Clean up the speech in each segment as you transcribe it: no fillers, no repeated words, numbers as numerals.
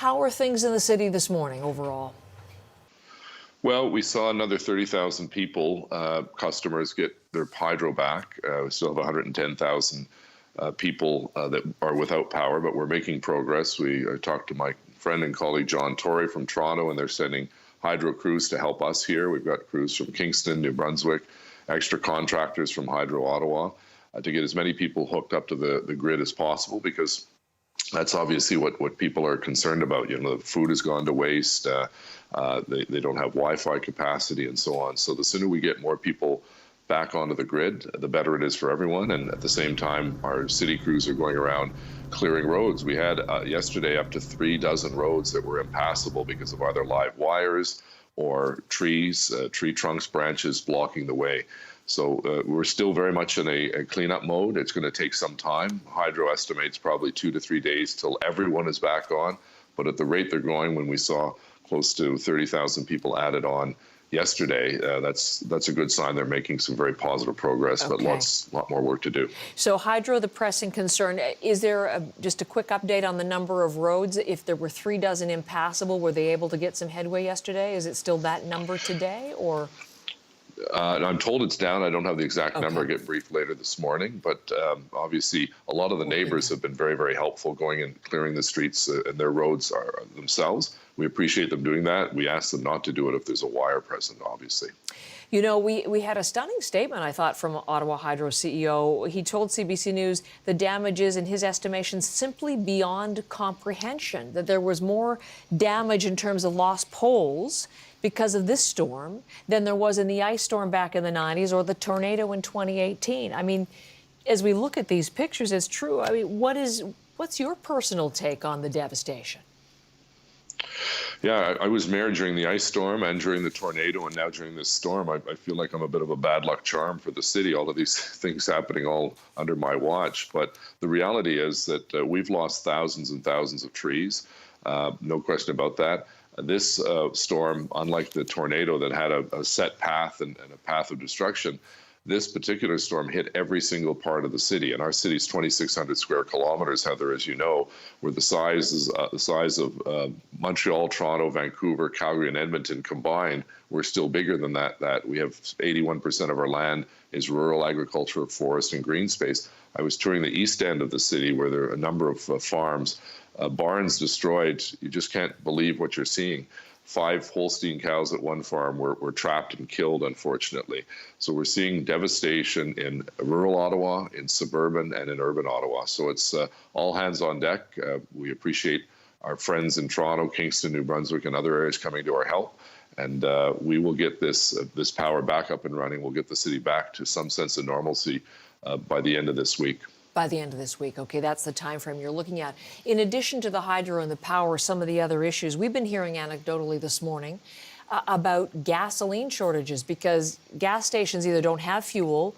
How are things in the city this morning overall? Well, we saw another 30,000 people, customers, get their hydro back. We still have 110,000 people that are without power, but we're making progress. I talked to my friend and colleague John Torrey from Toronto, and they're sending hydro crews to help us here. We've got crews from Kingston, New Brunswick, extra contractors from Hydro Ottawa to get as many people hooked up to the grid as possible, because that's obviously what people are concerned about. You know, the food has gone to waste. They don't have Wi-Fi capacity and so on. So the sooner we get more people back onto the grid, the better it is for everyone. And at the same time, our city crews are going around clearing roads. We had yesterday up to 3 dozen roads that were impassable because of either live wires or trees, tree trunks, branches blocking the way. So we're still very much in a cleanup mode. It's going to take some time. Hydro estimates probably 2 to 3 days till everyone is back on. But at the rate they're going, when we saw close to 30,000 people added on yesterday, that's a good sign. They're making some very positive progress, but lot more work to do. So hydro, the pressing concern, is there just a quick update on the number of roads? If there were 3 dozen impassable, were they able to get some headway yesterday? Is it still that number today, or? I'm told it's down. I don't have the exact number. I get briefed later this morning. But obviously, a lot of the neighbors have been very, very helpful going and clearing the streets and their roads themselves. We appreciate them doing that. We ask them not to do it if there's a wire present, obviously. You know, we had a stunning statement, I thought, from Ottawa Hydro CEO. He told CBC News the damage is, in his estimation, simply beyond comprehension, that there was more damage in terms of lost poles because of this storm than there was in the ice storm back in the 90s or the tornado in 2018. I mean, as we look at these pictures, it's true. I mean, what's your personal take on the devastation? Yeah, I was mayor during the ice storm and during the tornado, and now during this storm. I feel like I'm a bit of a bad luck charm for the city, all of these things happening all under my watch. But the reality is that we've lost thousands and thousands of trees, no question about that. This storm, unlike the tornado that had a set path and a path of destruction, this particular storm hit every single part of the city. And our city's 2,600 square kilometers, Heather, as you know, were the size of Montreal, Toronto, Vancouver, Calgary, and Edmonton combined. We're still bigger than that. We have 81% of our land is rural agriculture, forest, and green space. I was touring the east end of the city where there are a number of farms, barns destroyed. You just can't believe what you're seeing. 5 Holstein cows at one farm were trapped and killed, unfortunately. So we're seeing devastation in rural Ottawa, in suburban, and in urban Ottawa. So it's all hands on deck. We appreciate our friends in Toronto, Kingston, New Brunswick, and other areas coming to our help. And we will get this power back up and running. We'll get the city back to some sense of normalcy by the end of this week. By the end of this week. Okay, that's the time frame you're looking at. In addition to the hydro and the power, some of the other issues, we've been hearing anecdotally this morning about gasoline shortages because gas stations either don't have fuel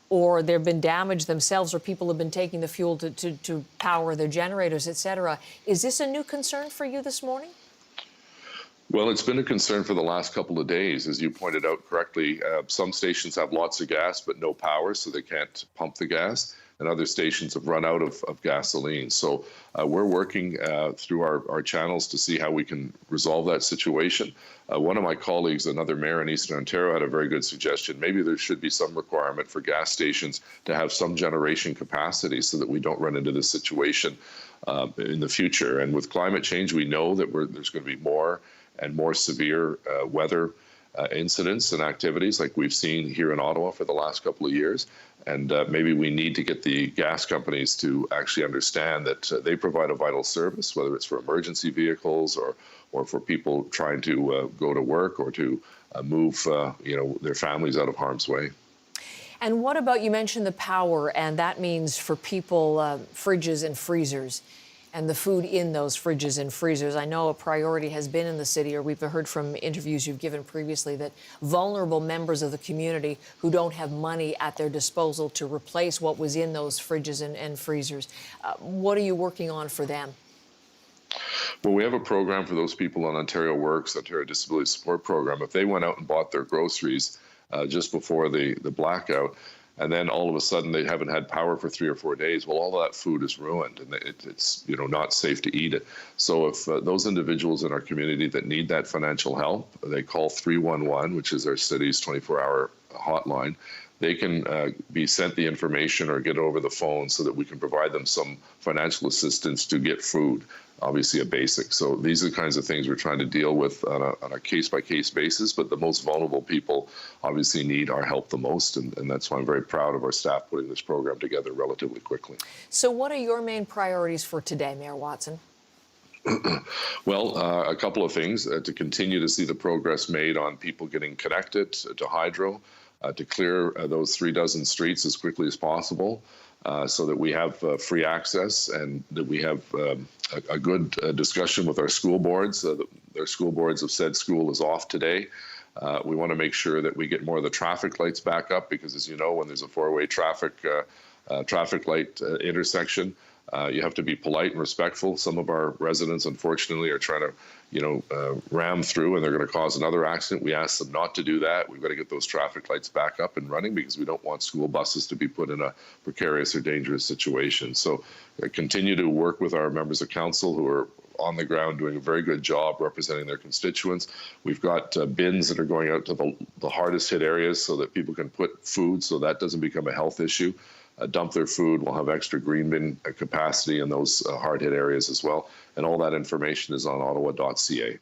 or they've been damaged themselves or people have been taking the fuel to power their generators, et cetera. Is this a new concern for you this morning? Well, it's been a concern for the last couple of days. As you pointed out correctly, some stations have lots of gas but no power, so they can't pump the gas. And other stations have run out of gasoline. So we're working through our channels to see how we can resolve that situation. One of my colleagues, another mayor in Eastern Ontario, had a very good suggestion. Maybe there should be some requirement for gas stations to have some generation capacity so that we don't run into this situation in the future. And with climate change, we know that there's going to be more and more severe weather incidents and activities like we've seen here in Ottawa for the last couple of years. And maybe we need to get the gas companies to actually understand that they provide a vital service, whether it's for emergency vehicles or for people trying to go to work or to move their families out of harm's way. And what about, you mentioned the power, and that means for people, fridges and freezers, and the food in those fridges and freezers. I know a priority has been in the city, or we've heard from interviews you've given previously, that vulnerable members of the community who don't have money at their disposal to replace what was in those fridges and freezers. What are you working on for them? Well, we have a program for those people on Ontario Works, Ontario Disability Support Program. If they went out and bought their groceries just before the blackout, and then all of a sudden they haven't had power for 3 or 4 days. Well, all of that food is ruined, and it's not safe to eat it. So if those individuals in our community that need that financial help, they call 311, which is our city's 24-hour hotline. They can be sent the information or get over the phone so that we can provide them some financial assistance to get food, obviously a basic. So these are the kinds of things we're trying to deal with on a case-by-case basis, but the most vulnerable people obviously need our help the most, and that's why I'm very proud of our staff putting this program together relatively quickly. So what are your main priorities for today, Mayor Watson? Well, a couple of things. To continue to see the progress made on people getting connected to hydro, to clear those 36 streets as quickly as possible so that we have free access, and that we have a good discussion with our school boards. Their school boards have said school is off today. We want to make sure that we get more of the traffic lights back up, because as you know, when there's a four-way traffic light intersection, you have to be polite and respectful. Some of our residents, unfortunately, are trying to, ram through, and they're going to cause another accident. We ask them not to do that. We've got to get those traffic lights back up and running, because we don't want school buses to be put in a precarious or dangerous situation. So continue to work with our members of council who are on the ground doing a very good job representing their constituents. We've got bins that are going out to the hardest hit areas so that people can put food, so that doesn't become a health issue. Dump their food. We'll have extra green bin capacity in those hard-hit areas as well. And all that information is on ottawa.ca.